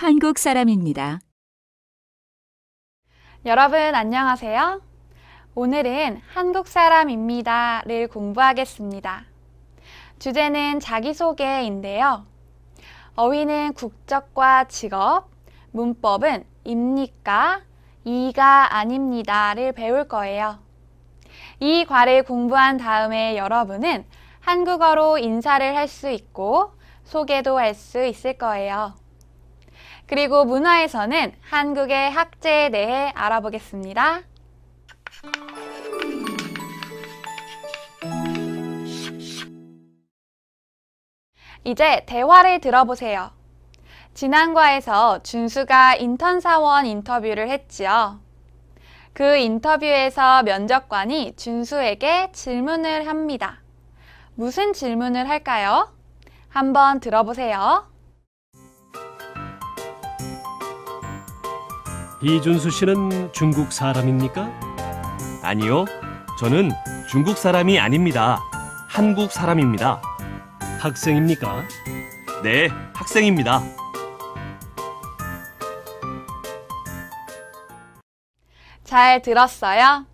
한국 사람입니다. 여러분 안녕하세요. 오늘은 한국 사람입니다를 공부하겠습니다. 주제는 자기소개인데요. 어휘는 국적과 직업, 문법은 입니까, 이가 아닙니다를 배울 거예요. 이 과를 공부한 다음에 여러분은 한국어로 인사를 할 수 있고 소개도 할 수 있을 거예요. 그리고 문화에서는 한국의 학제에 대해 알아보겠습니다. 이제 대화를 들어보세요. 지난 과에서 준수가 인턴 사원 인터뷰를 했지요. 그 인터뷰에서 면접관이 준수에게 질문을 합니다. 무슨 질문을 할까요? 한번 들어보세요. 이준수 씨는 중국 사람입니까? 아니요, 저는 중국 사람이 아닙니다. 한국 사람입니다. 학생입니까? 네, 학생입니다. 잘 들었어요?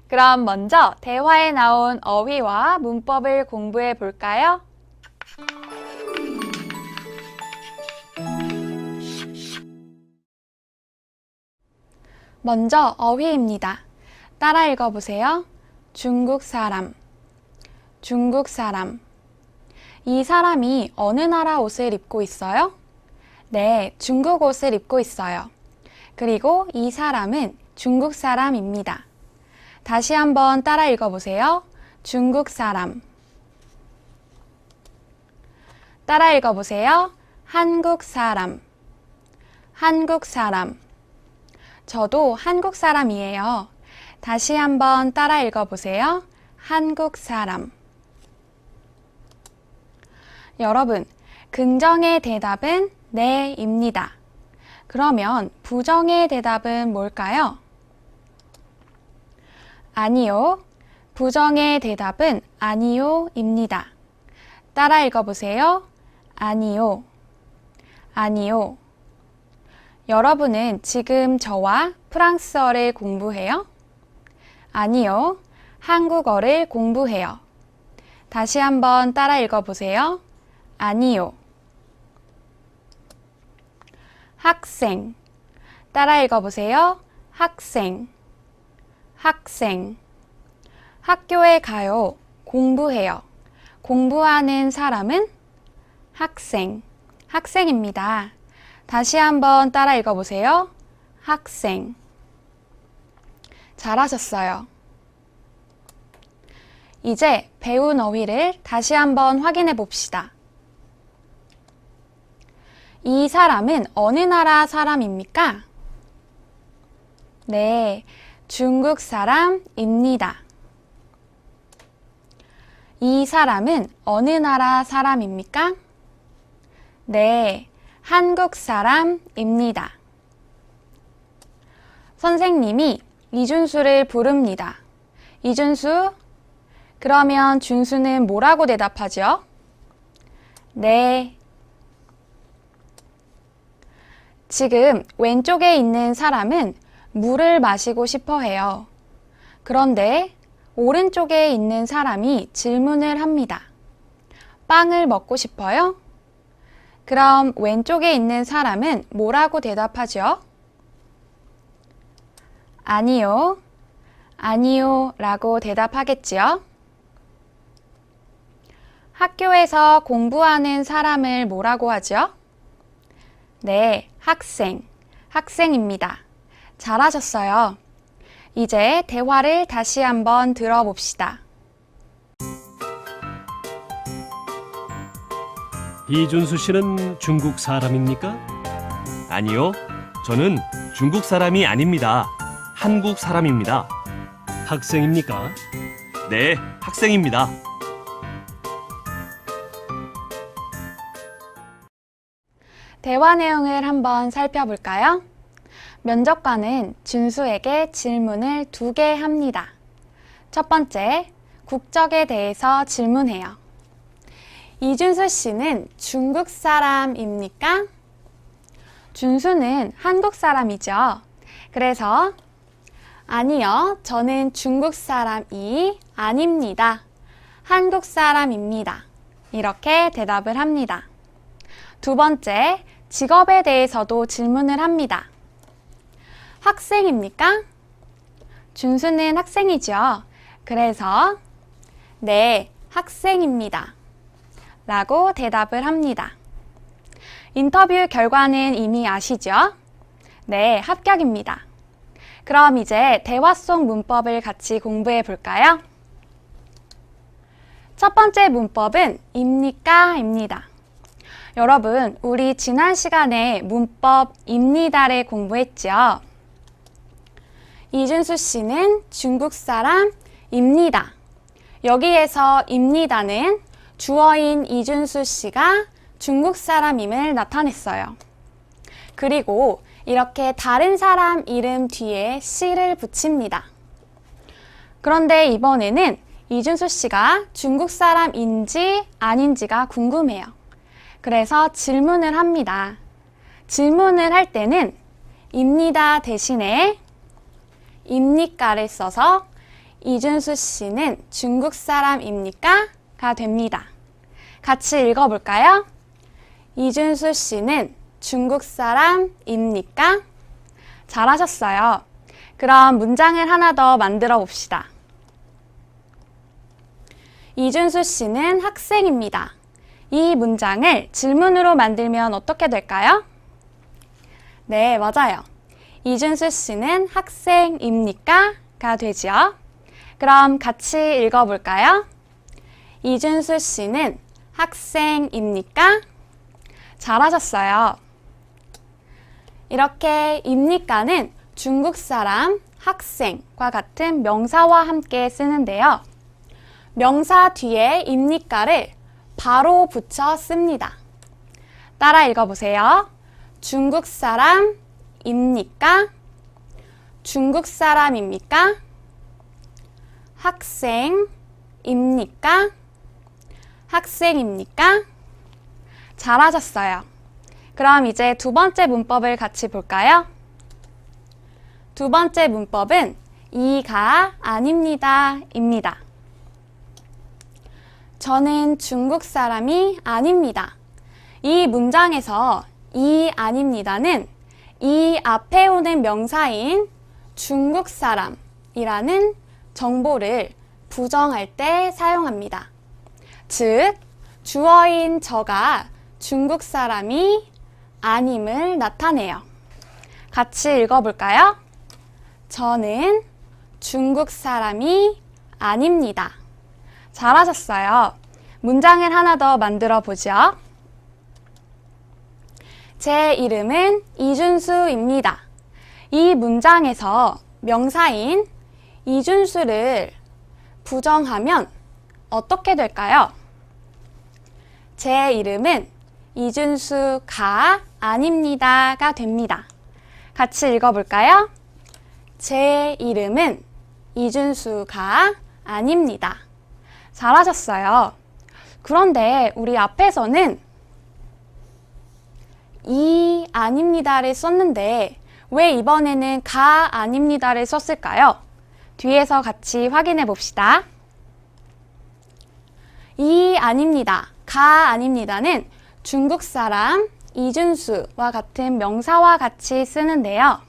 그럼 먼저 대화에 나온 어휘와 문법을 공부해 볼까요? 먼저 어휘입니다. 따라 읽어보세요. 중국 사람, 중국 사람. 이 사람이 어느 나라 옷을 입고 있어요? 네, 중국 옷을 입고 있어요. 그리고 이 사람은 중국 사람입니다. 다시 한번 따라 읽어보세요. 중국 사람. 따라 읽어보세요. 한국 사람, 한국 사람. 저도 한국 사람이에요. 다시 한번 따라 읽어보세요. 한국 사람. 여러분, 긍정의 대답은 네입니다. 그러면 부정의 대답은 뭘까요? 아니요. 부정의 대답은 아니요입니다. 따라 읽어보세요. 아니요. 아니요. 여러분은 지금 저와 프랑스어를 공부해요? 아니요. 한국어를 공부해요. 다시 한번 따라 읽어보세요. 아니요. 학생. 따라 읽어보세요. 학생. 학생. 학교에 가요. 공부해요. 공부하는 사람은 학생. 학생입니다. 다시 한번 따라 읽어보세요. 학생. 잘하셨어요. 이제 배운 어휘를 다시 한번 확인해 봅시다. 이 사람은 어느 나라 사람입니까? 네, 중국 사람입니다. 이 사람은 어느 나라 사람입니까? 네, 한국 사람입니다. 선생님이 이준수를 부릅니다. 이준수, 그러면 준수는 뭐라고 대답하죠? 네. 지금 왼쪽에 있는 사람은 물을 마시고 싶어 해요. 그런데 오른쪽에 있는 사람이 질문을 합니다. 빵을 먹고 싶어요? 그럼 왼쪽에 있는 사람은 뭐라고 대답하죠? 아니요. 아니요 라고 대답하겠지요? 학교에서 공부하는 사람을 뭐라고 하죠? 네, 학생. 학생입니다. 잘하셨어요. 이제 대화를 다시 한번 들어봅시다. 이준수 씨는 중국 사람입니까? 아니요, 저는 중국 사람이 아닙니다. 한국 사람입니다. 학생입니까? 네, 학생입니다. 대화 내용을 한번 살펴볼까요? 면접관은 준수에게 질문을 2개 합니다. 첫 번째, 국적에 대해서 질문해요. 이준수 씨는 중국 사람입니까? 준수는 한국 사람이죠. 그래서 아니요, 저는 중국 사람이 아닙니다. 한국 사람입니다. 이렇게 대답을 합니다. 두 번째, 직업에 대해서도 질문을 합니다. 학생입니까? 준수는 학생이죠. 그래서 네, 학생입니다. 라고 대답을 합니다. 인터뷰 결과는 이미 아시죠? 네, 합격입니다. 그럼 이제 대화 속 문법을 같이 공부해 볼까요? 첫 번째 문법은 입니까? 입니다. 여러분, 우리 지난 시간에 문법 입니다를 공부했죠? 이준수 씨는 중국 사람입니다. 여기에서 입니다는 주어인 이준수 씨가 중국 사람임을 나타냈어요. 그리고 이렇게 다른 사람 이름 뒤에 씨를 붙입니다. 그런데 이번에는 이준수 씨가 중국 사람인지 아닌지가 궁금해요. 그래서 질문을 합니다. 질문을 할 때는 입니다 대신에 입니까를 써서 이준수 씨는 중국 사람입니까? 가 됩니다. 같이 읽어볼까요? 이준수 씨는 중국 사람입니까? 잘하셨어요. 그럼 문장을 하나 더 만들어 봅시다. 이준수 씨는 학생입니다. 이 문장을 질문으로 만들면 어떻게 될까요? 네, 맞아요. 이준수 씨는 학생입니까? 가 되죠. 그럼 같이 읽어볼까요? 이준수 씨는 학생입니까? 잘하셨어요. 이렇게 입니까는 중국 사람, 학생과 같은 명사와 함께 쓰는데요. 명사 뒤에 입니까를 바로 붙여 씁니다. 따라 읽어보세요. 중국 사람입니까? 중국 사람입니까? 학생입니까? 학생입니까? 잘하셨어요. 그럼 이제 두 번째 문법을 같이 볼까요? 두 번째 문법은 이가 아닙니다 입니다. 저는 중국 사람이 아닙니다. 이 문장에서 이 아닙니다는 이 앞에 오는 명사인 중국 사람이라는 정보를 부정할 때 사용합니다. 즉, 주어인 저가 중국 사람이 아님을 나타내요. 같이 읽어볼까요? 저는 중국 사람이 아닙니다. 잘하셨어요. 문장을 하나 더 만들어 보죠. 제 이름은 이준수입니다. 이 문장에서 명사인 이준수를 부정하면 어떻게 될까요? 제 이름은 이준수가 아닙니다가 됩니다. 같이 읽어볼까요? 제 이름은 이준수가 아닙니다. 잘하셨어요. 그런데 우리 앞에서는 이 아닙니다를 썼는데 왜 이번에는 가 아닙니다를 썼을까요? 뒤에서 같이 확인해 봅시다. 이 아닙니다, 가 아닙니다는 중국 사람 이준수와 같은 명사와 같이 쓰는데요.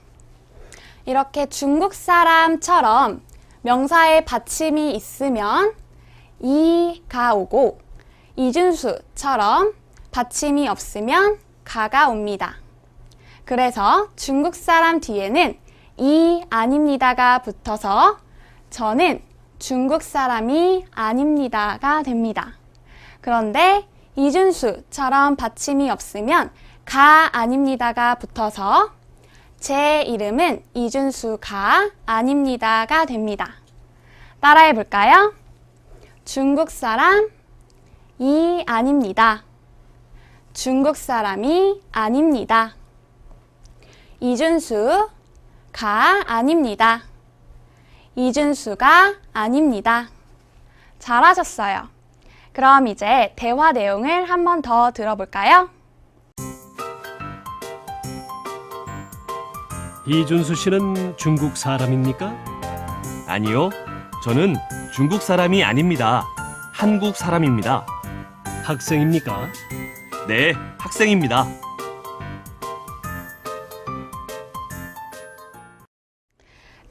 이렇게 중국 사람처럼 명사에 받침이 있으면 이가 오고 이준수처럼 받침이 없으면 가가 옵니다. 그래서 중국 사람 뒤에는 이 아닙니다가 붙어서 저는 중국 사람이 아닙니다가 됩니다. 그런데 이준수처럼 받침이 없으면 가 아닙니다가 붙어서 제 이름은 이준수가 아닙니다가 됩니다. 따라해 볼까요? 중국 사람 이 아닙니다. 중국 사람이 아닙니다. 이준수가 아닙니다. 이준수가 아닙니다. 잘하셨어요. 그럼 이제 대화 내용을 한 번 더 들어볼까요? 이준수 씨는 중국 사람입니까? 아니요, 저는 중국 사람이 아닙니다. 한국 사람입니다. 학생입니까? 네, 학생입니다.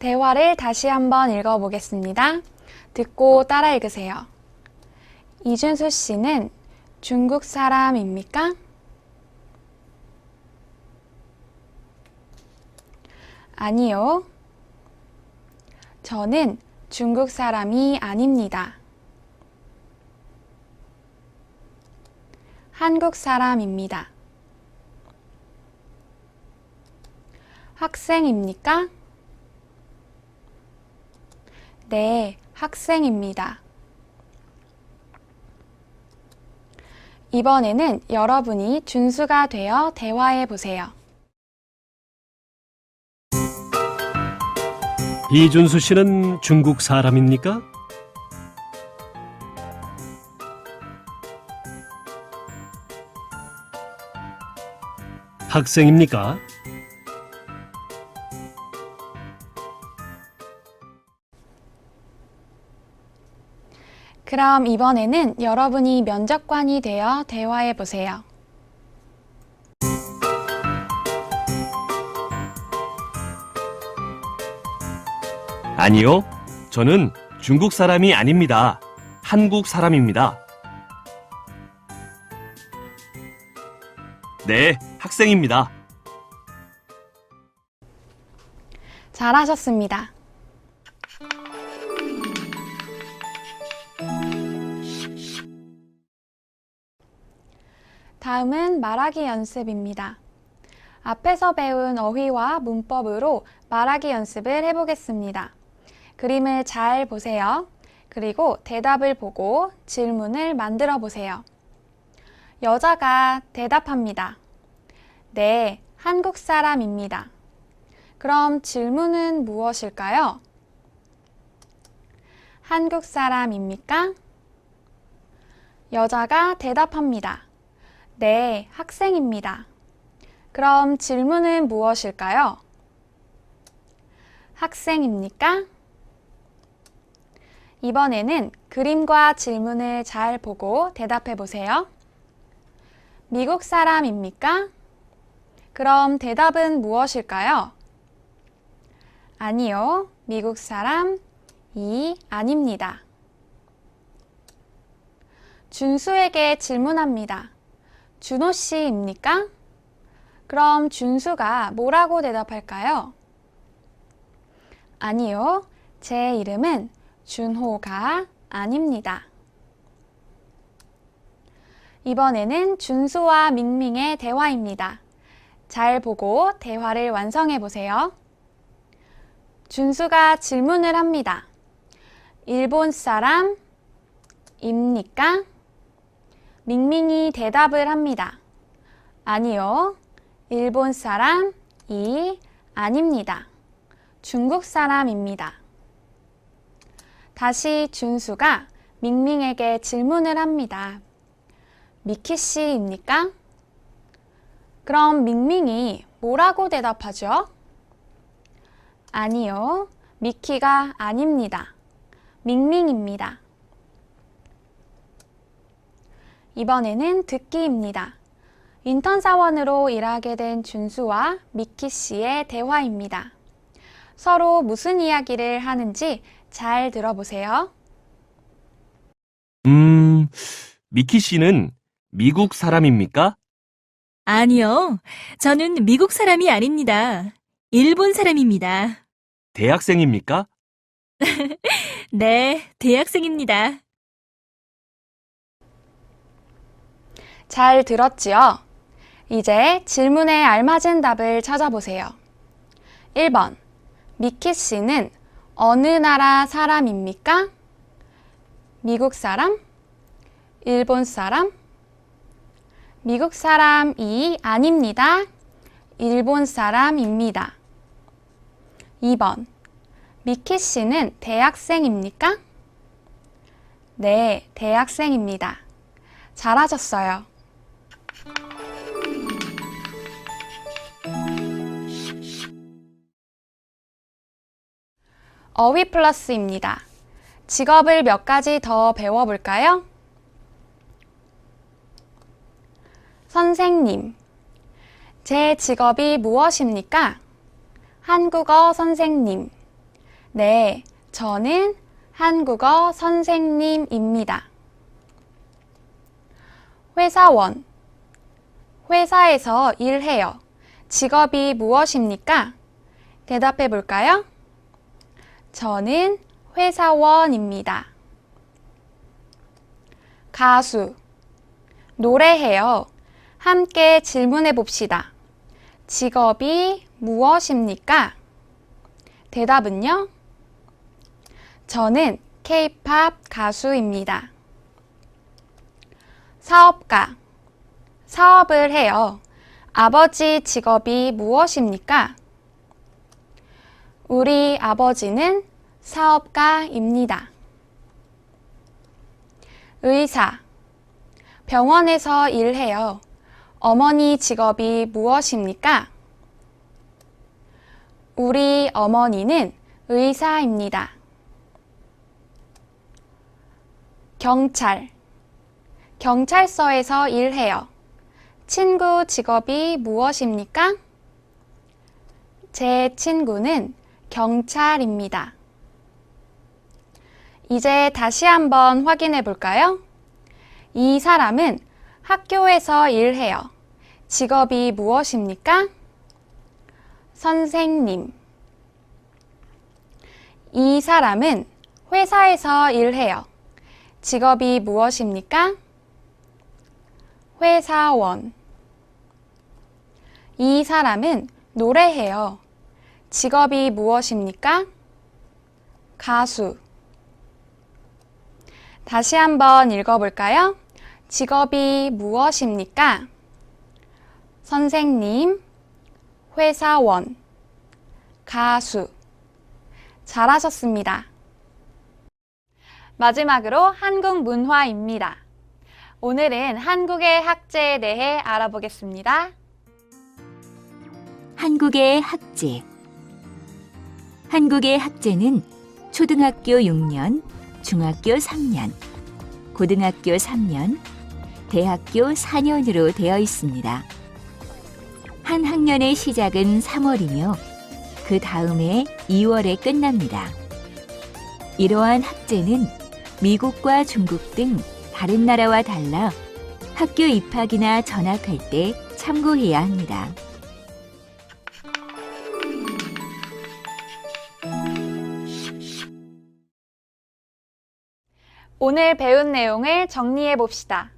대화를 다시 한번 읽어보겠습니다. 듣고 따라 읽으세요. 이준수 씨는 중국 사람입니까? 아니요. 저는 중국 사람이 아닙니다. 한국 사람입니다. 학생입니까? 네, 학생입니다. 이번에는 여러분이 준수가 되어 대화해 보세요. 이준수 씨는 중국 사람입니까? 학생입니까? 그럼 이번에는 여러분이 면접관이 되어 대화해 보세요. 아니요, 저는 중국 사람이 아닙니다. 한국 사람입니다. 네, 학생입니다. 잘하셨습니다. 다음은 말하기 연습입니다. 앞에서 배운 어휘와 문법으로 말하기 연습을 해보겠습니다. 그림을 잘 보세요. 그리고 대답을 보고 질문을 만들어 보세요. 여자가 대답합니다. 네, 한국 사람입니다. 그럼 질문은 무엇일까요? 한국 사람입니까? 여자가 대답합니다. 네, 학생입니다. 그럼 질문은 무엇일까요? 학생입니까? 이번에는 그림과 질문을 잘 보고 대답해 보세요. 미국 사람입니까? 그럼 대답은 무엇일까요? 아니요, 미국 사람이 아닙니다. 준수에게 질문합니다. 준호 씨입니까? 그럼 준수가 뭐라고 대답할까요? 아니요, 제 이름은 준호가 아닙니다. 이번에는 준수와 밍밍의 대화입니다. 잘 보고 대화를 완성해 보세요. 준수가 질문을 합니다. 일본 사람입니까? 밍밍이 대답을 합니다. 아니요, 일본 사람이 아닙니다. 중국 사람입니다. 다시 준수가 밍밍에게 질문을 합니다. 미키 씨입니까? 그럼 밍밍이 뭐라고 대답하죠? 아니요, 미키가 아닙니다. 밍밍입니다. 이번에는 듣기입니다. 인턴 사원으로 일하게 된 준수와 미키 씨의 대화입니다. 서로 무슨 이야기를 하는지 잘 들어보세요. 미키 씨는 미국 사람입니까? 아니요, 저는 미국 사람이 아닙니다. 일본 사람입니다. 대학생입니까? 네, 대학생입니다. 잘 들었지요? 이제 질문에 알맞은 답을 찾아보세요. 1번, 미키 씨는 어느 나라 사람입니까? 미국 사람? 일본 사람? 미국 사람이 아닙니다. 일본 사람입니다. 2번, 미키 씨는 대학생입니까? 네, 대학생입니다. 잘하셨어요. 어휘 플러스입니다. 직업을 몇 가지 더 배워볼까요? 선생님. 제 직업이 무엇입니까? 한국어 선생님. 네, 저는 한국어 선생님입니다. 회사원. 회사에서 일해요. 직업이 무엇입니까? 대답해 볼까요? 저는 회사원입니다. 가수. 노래해요. 함께 질문해 봅시다. 직업이 무엇입니까? 대답은요? 저는 K-팝 가수입니다. 사업가. 사업을 해요. 아버지 직업이 무엇입니까? 우리 아버지는 사업가입니다. 의사. 병원에서 일해요. 어머니 직업이 무엇입니까? 우리 어머니는 의사입니다. 경찰. 경찰서에서 일해요. 친구 직업이 무엇입니까? 제 친구는 경찰입니다. 이제 다시 한번 확인해 볼까요? 이 사람은 학교에서 일해요. 직업이 무엇입니까? 선생님. 이 사람은 회사에서 일해요. 직업이 무엇입니까? 회사원. 이 사람은 노래해요. 직업이 무엇입니까? 가수. 다시 한번 읽어볼까요? 직업이 무엇입니까? 선생님, 회사원, 가수. 잘하셨습니다. 마지막으로 한국 문화입니다. 오늘은 한국의 학제에 대해 알아보겠습니다. 한국의 학제. 한국의 학제는 초등학교 6년, 중학교 3년, 고등학교 3년, 대학교 4년으로 되어 있습니다. 한 학년의 시작은 3월이며 그 다음에 2월에 끝납니다. 이러한 학제는 미국과 중국 등 다른 나라와 달라 학교 입학이나 전학할 때 참고해야 합니다. 오늘 배운 내용을 정리해 봅시다.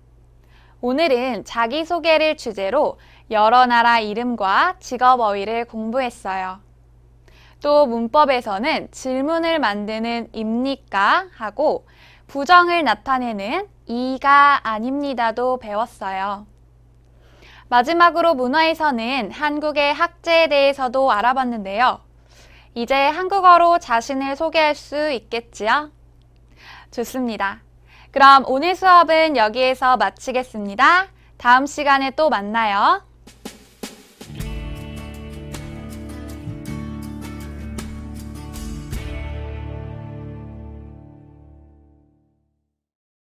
오늘은 자기소개를 주제로 여러 나라 이름과 직업 어휘를 공부했어요. 또 문법에서는 질문을 만드는 입니까? 하고 부정을 나타내는 이가 아닙니다도 배웠어요. 마지막으로 문화에서는 한국의 학제에 대해서도 알아봤는데요. 이제 한국어로 자신을 소개할 수 있겠지요? 좋습니다. 그럼 오늘 수업은 여기에서 마치겠습니다. 다음 시간에 또 만나요.